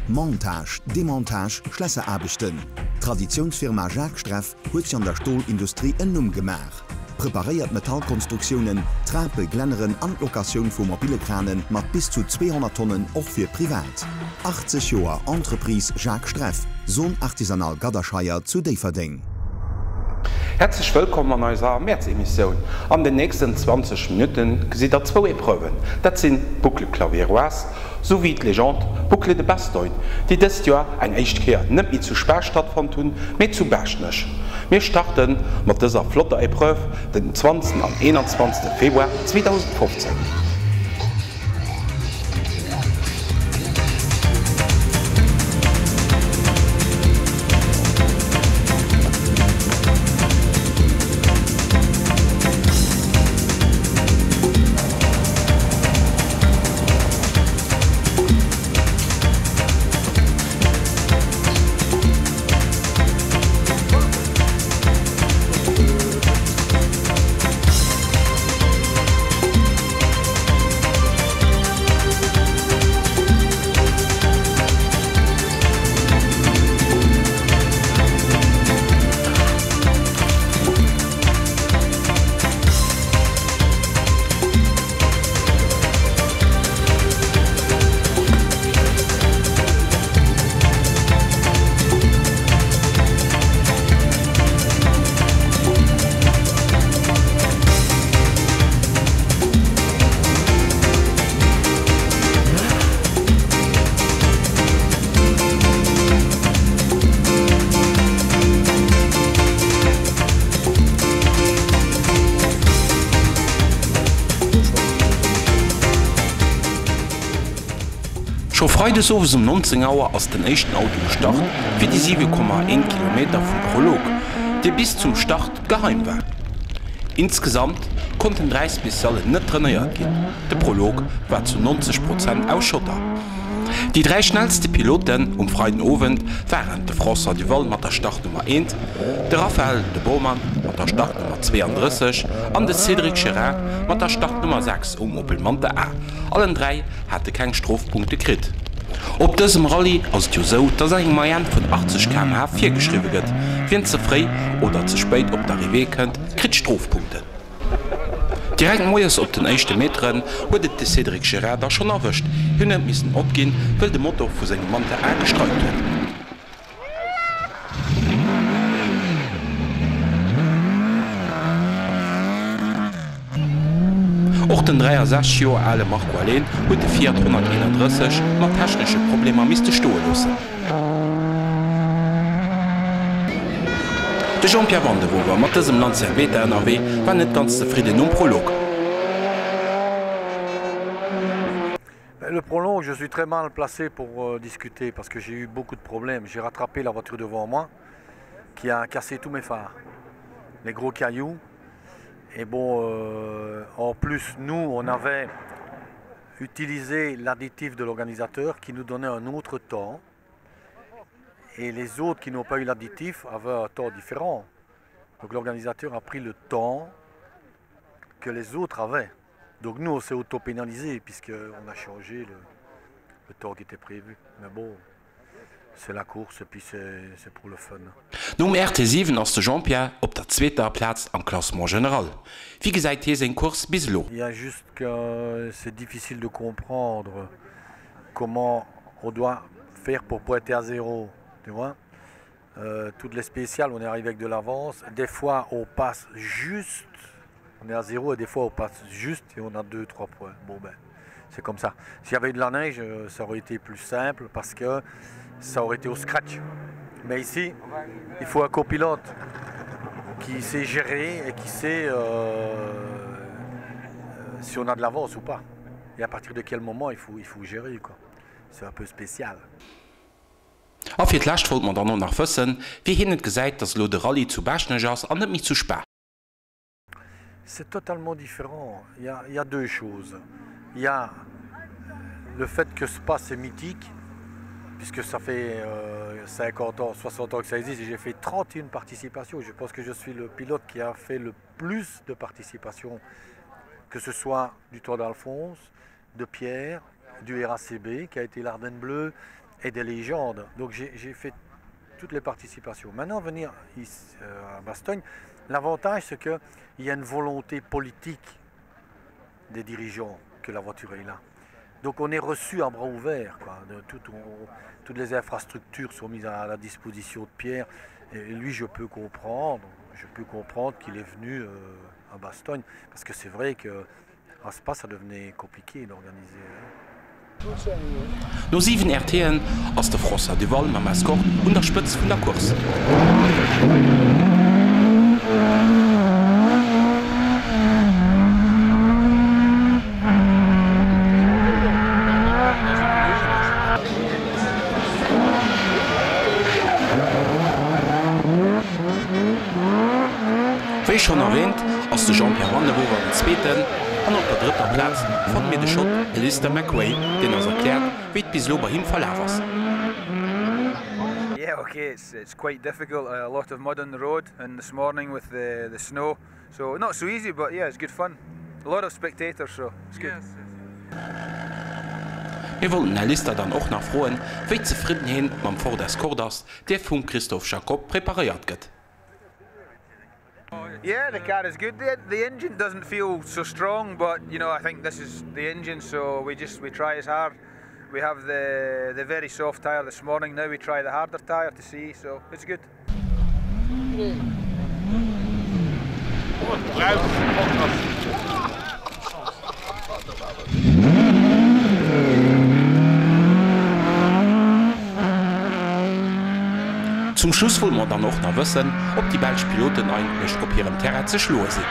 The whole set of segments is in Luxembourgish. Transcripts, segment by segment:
Montage, Demontage, Schlösserarbeiten. Traditionsfirma Jacques Streff huet sich an der Stahlindustrie ennum gemach. Präpariert Metallkonstruktionen, Trape, Glenneren an Lokation vu mobile Kranen mat bis zu 200 Tonnen och fir privat. 80 Joer Entreprise Jacques Streff, Sohn artisanal Gadderscheier zu Deverding. Herzlich willkommen an unserer März-Emission. An den nächsten 20 Minuten seht ihr zwei Proben. Das sind Boucle Clavieroise sowie die Legende Boucle de Bastogne, die dieses Jahr ein Echtkehr nicht mehr zu spät stattfanden, mehr zu Bergnisch. Wir starten mit dieser flotten Epreuve den 20. und 21. Februar 2015. Schon Freude so um 19 Uhr aus den ersten Auto gestartet für die 7,1 Kilometer vom Prolog, der bis zum Start geheim war. Insgesamt konnten 30 bis alle nicht trainiert gehen. Der Prolog war zu 90% Ausschotter. Die drei schnellsten Piloten am freien Abend waren der François Duval mit der Startnummer 1, der Raphael de Baumann mit der Startnummer 32 und der Cédric Gerard mit der Startnummer 6 um Opel Mante A. Alle drei hatten keine Strafpunkte gekriegt. Auf diesem Rallye ist es so, dass ein Moyen von 80 km/h vorgeschrieben wird. Wenn zu früh oder zu spät auf der Arrivée kommt, kriegt Strafpunkte. Direkt morgens auf den ersten Metern wurde der Cédric Gerard da schon erwischt. Hunde müssen abgehen, weil der Motor für seine Mante angesteuert wird. Auch den 63 Jahre alten Marco Alain hat der Fiat 131 mit technischen Problemen stehen lassen. Der Jean-Pierre Vandevoort mit diesem Lancer-Beta NRW war nicht ganz zufrieden im Prolog. Le prolong, je suis très mal placé pour discuter parce que j'ai eu beaucoup de problèmes. J'ai rattrapé la voiture devant moi qui a cassé tous mes phares, les gros cailloux. Et bon, en plus, nous, on avait utilisé l'additif de l'organisateur qui nous donnait un autre temps. Et les autres qui n'ont pas eu l'additif avaient un temps différent. Donc l'organisateur a pris le temps que les autres avaient. Donc nous, on s'est auto-pénalisé puisqu'on a changé le temps qui était prévu. Mais bon, c'est la course et puis c'est pour le fun. Nun RT7 ist der Jean-Pierre auf der zweiten Platz am Klassement général. Wie gesagt, hier ist ein Kurs bis là. Il y a juste que c'est difficile de comprendre comment on doit faire pour pointer à zéro. Tu vois, toutes les spéciales, on est arrivé avec de l'avance. Des fois, on passe juste, on est à zéro, et des fois, on passe juste et on a 2-3 points. Bon, ben, c'est comme ça. S'il y avait eu de la neige, ça aurait été plus simple parce que ça aurait été au scratch. Mais ici, il faut un copilote qui sait gérer et qui sait si on a de l'avance ou pas. Et à partir de quel moment il faut gérer, quoi. C'est un peu spécial. Auf die Last wollte man dann noch nach wissen, wie hinten gesagt, dass lo de Rallye zu Bergnisch ist und nicht zu spät. C'est totalement différent. Il y a deux choses. Il y a le fait que Spa c'est mythique, puisque ça fait 50 ans, 60 ans que ça existe et j'ai fait 31 participations. Je pense que je suis le pilote qui a fait le plus de participations, que ce soit du Tour d'Alphonse, de Pierre, du RACB qui a été l'Ardenne Bleue, et des légendes. Donc j'ai fait toutes les participations. Maintenant, venir ici, à Bastogne, l'avantage c'est qu'il y a une volonté politique des dirigeants que la voiture est là. Donc on est reçu à bras ouverts. Toutes les infrastructures sont mises à la disposition de Pierre. Et lui, je peux comprendre qu'il est venu à Bastogne. Parce que c'est vrai qu'à Spa, ça devenait compliqué d'organiser. No 7 RTN ass der Frosser de Wall ma Maskor und der Spëtz vun der Kurs. Wéi schon erwähnt, ass de Jean-Pierre Wanderhofer den Zzweeten, an op der dritter Platz fand mir de Schott Alistair McQuay, den ass erklärt, wie bis lo bei him verlaf ass. Yeah, okay, it's quite difficult. A lot of mud on the road, and this morning with the snow, so not so easy, but yeah, it's good fun. A lot of spectators, so it's good. Yes. Wir wollten Alistair dann auch nach frohen, wie zufrieden hin mam vor des Korders, der vum Christoph Jacob präpariert gëtt. Yeah, the car is good. The engine doesn't feel so strong, but you know, I think this is the engine, so we try as hard. We have the very soft tyre this morning. Now we try the harder tyre to see, so it's good. Zum Schluss wollen wir dann noch wissen, ob die belgischen Piloten eigentlich auf ihrem Terrain zu schlagen sind.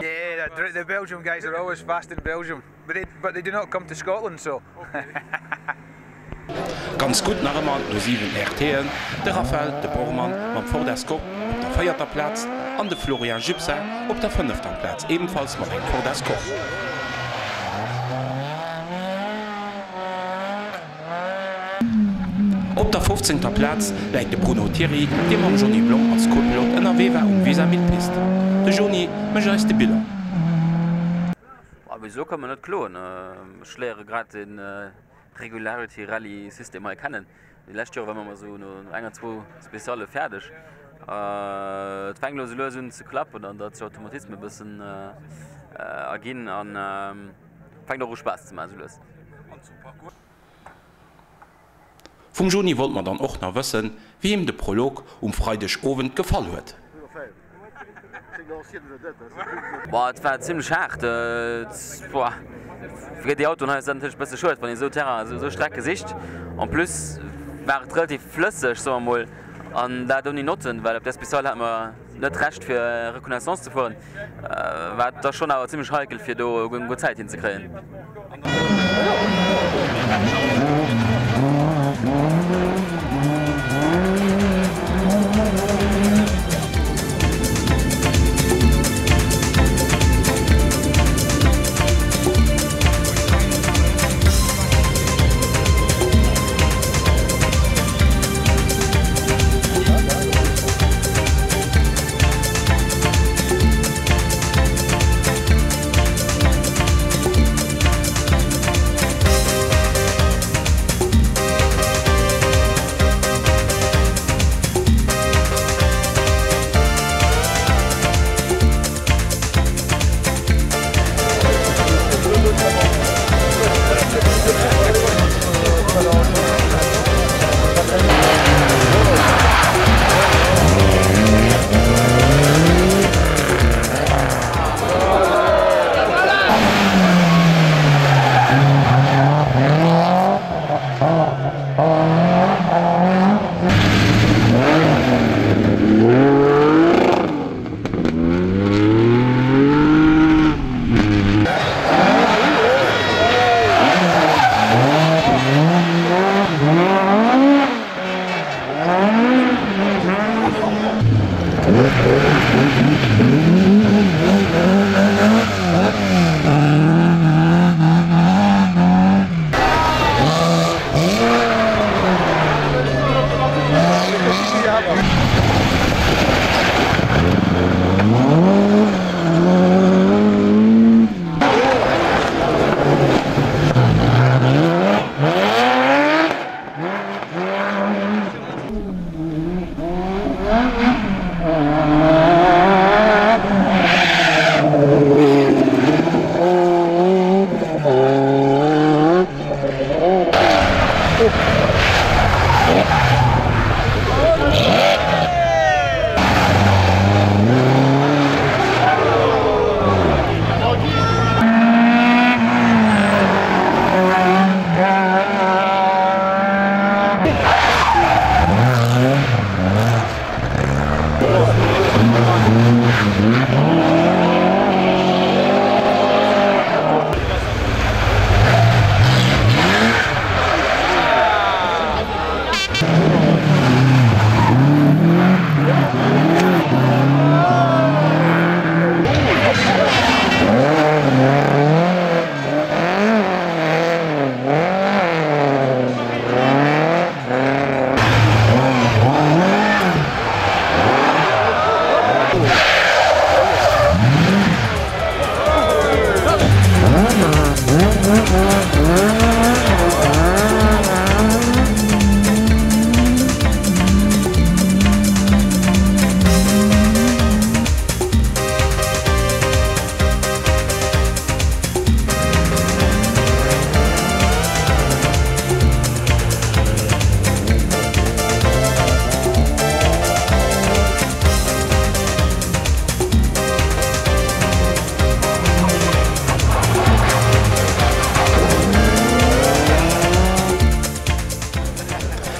Yeah, the Belgium guys are always fast in Belgium, but they do not come to Scotland, so. Ganz gut nach einmal nur 7 RTN, der Raphael, der Bormann, beim Vorderskop auf der 4. Platz, und der Florian Gipsa auf der 5. Platz, ebenfalls mit dem Vorderskop. Op der 15. Platz läit de Bruno Thierry, dem am Johnny Blanc als Co-Pilot NRW war Visa mitpist. De Johnny mecher is de Biller. Wieso kann man net kloen? Schläre grad den Regularity Rally System mal kennen. Die letzte Jahr waren wir so ein, 2 Speziale fertig. Fänglose Lösungen zu klappen und dazu Automatismen ein bisschen agieren und fängt auch Spaß zu machen. Vom Juni wollte man dann auch noch wissen, wie ihm der Prolog Freitagabend gefallen hat. Boah, das war ziemlich hart. Für die Autos ist es natürlich ein bisschen schuld, wenn ich so Terrain, so starke Sicht. Und plus war es relativ flüssig, so einmal. Und da nicht nutzen, weil auf das Spezial hat man nicht recht für Reconnaissance zu fahren. War das schon auch ziemlich heikel, für da eine Zeit hinzukriegen.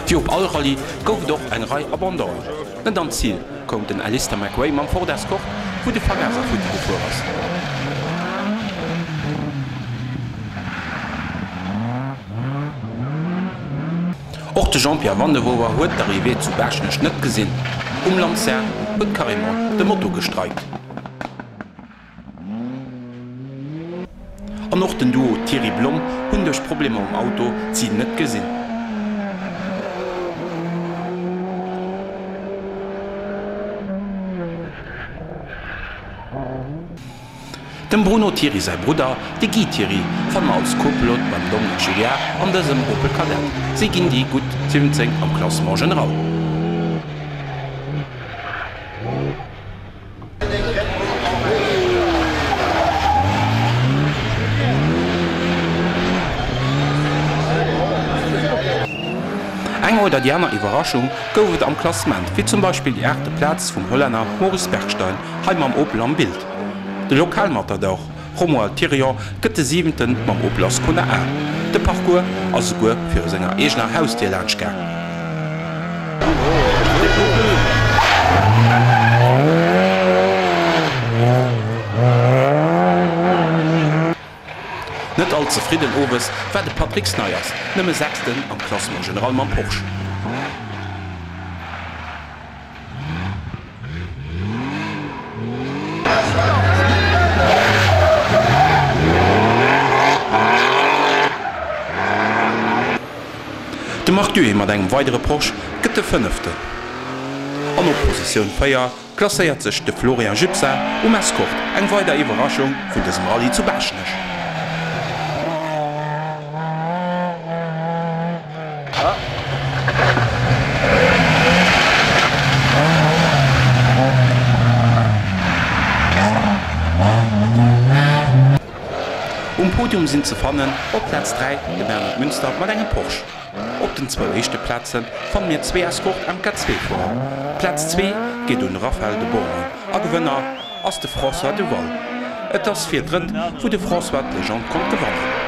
Wie op all Rallye gouf doch eng Rei abandon. Den am Ziel kom den Alistair McRae am Vorderskoch, wo de Vergaser vu gefu ass. Och de Jean-Pierre Vandewower huet d'Arrivé zu Berchnech net gesinn. Landser huet Karimmer de Motto gestreikt. An noch den Duo Thierry Blom hunn duch Probleme am Auto zi net gesinn. Den Bruno Thierry sei Bruder, de Guy Thierry, fan als Copilot beim Dominic Gilliard an dësem Opel Kadett. Se ginn die gut 17 am Klassement General. Eng oder die aner Iwerraschung goufet am Klassement, wie zum Beispiel die 8. Platz vum Holländer Maurice Bergstein heim am Opel am Bild. De Lokalmatador Romuald Thirion gëtt de 7. mam Opel Ascona a. De Parcours ass goer fir senger eegner Haustierlandschkä. Net allze Frieden Owes war de Patrick Snyders, nëmme 6. am Klassement General mam Porsche. De Martue mat engem weidere Porsche gëtt de 5. An Opposition Féier klasséiert sech de Florian Gypser Escort eng weider Iwerraschung vun desem Rallye zu Berchnech. Podium sind ze fannen op Platz 3 de Bernhard Münster mat engem Porsche. Op den 2 echte Plätzen fan mir 2 Escort am K2 vor. Platz 2 geht un Raphael de Bourne, a Gewënner ass de François de Wall. Et ass fir dëtt, wo de François de Jean kon gewannen.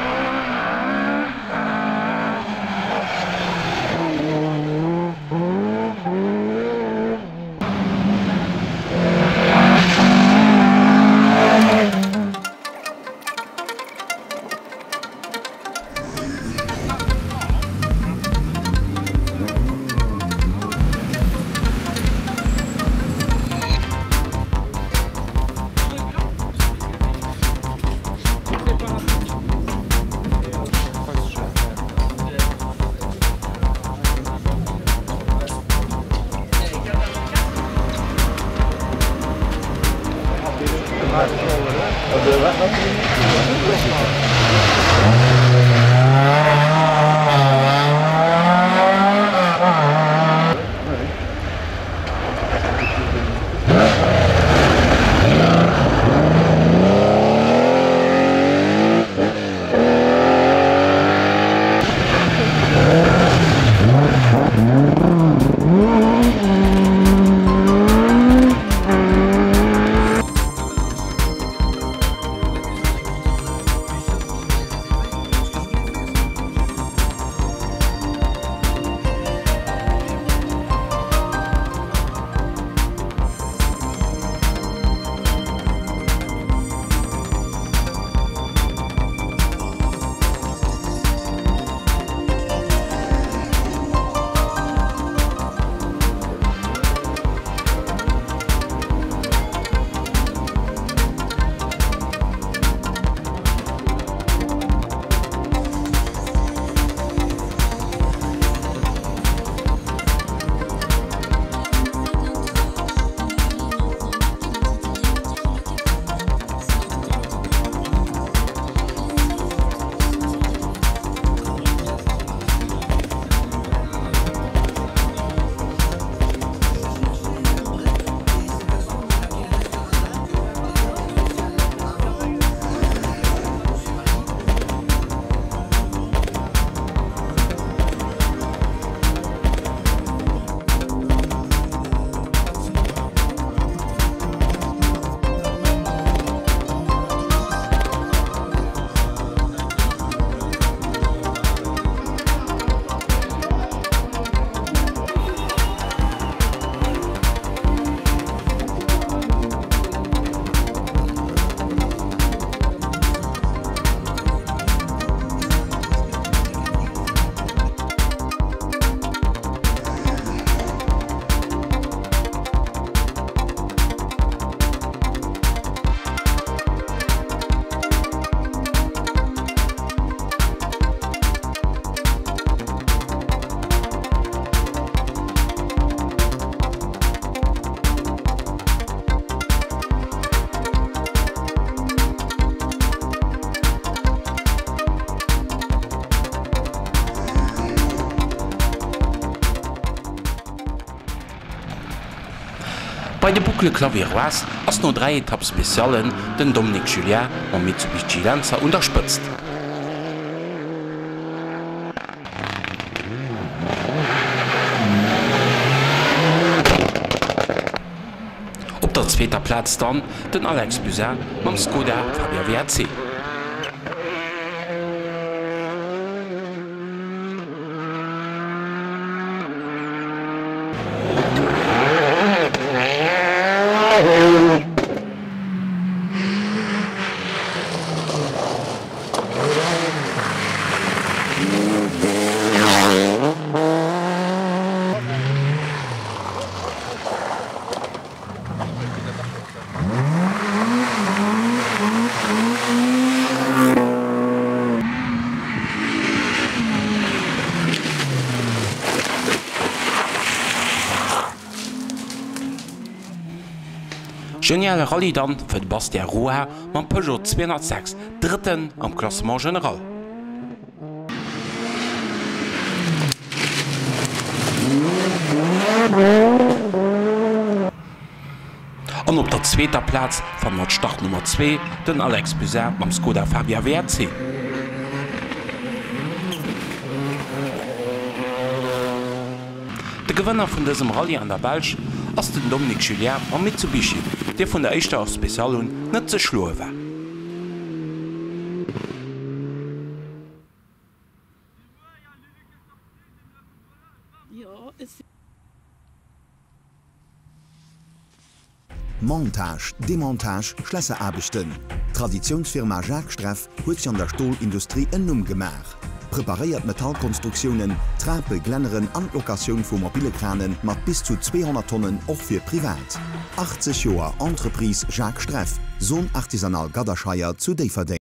Bei de Boucle Claviroise ass no 3 Etappspezialen den Dominique Julien an Mitsubishi Lancer unterspëtzt. Op der zweter Platz dann den Alex Buzyn mam Skoda Fabia WRC. Geniale Rallye dann fir d Bastien Roer man Peugeot 206 Dritten am Klassement general. An op der zweter Platz van mat Start Nummer 2 den Alex Buzyn mam Skoda Fabia WRC. De Gewënner vun dësem Rallye an der Belsch ass den Dominique Julien am Mitsubishi, der vun der Eischter auf Spezialun net ze schloe war. Montage, Demontage, Schlösserarbeiten. Traditionsfirma Jacques Streff huet sich an der Stahlindustrie ennum gemach. Präpariert Metallkonstruktionen, Trape, Glenneren an Lokation vu mobile Kranen mat bis zu 200 Tonnen auch für privat. 80 Joer Entreprise Jacques Streff, Sohn artisanal Gaderscheier zu DVD.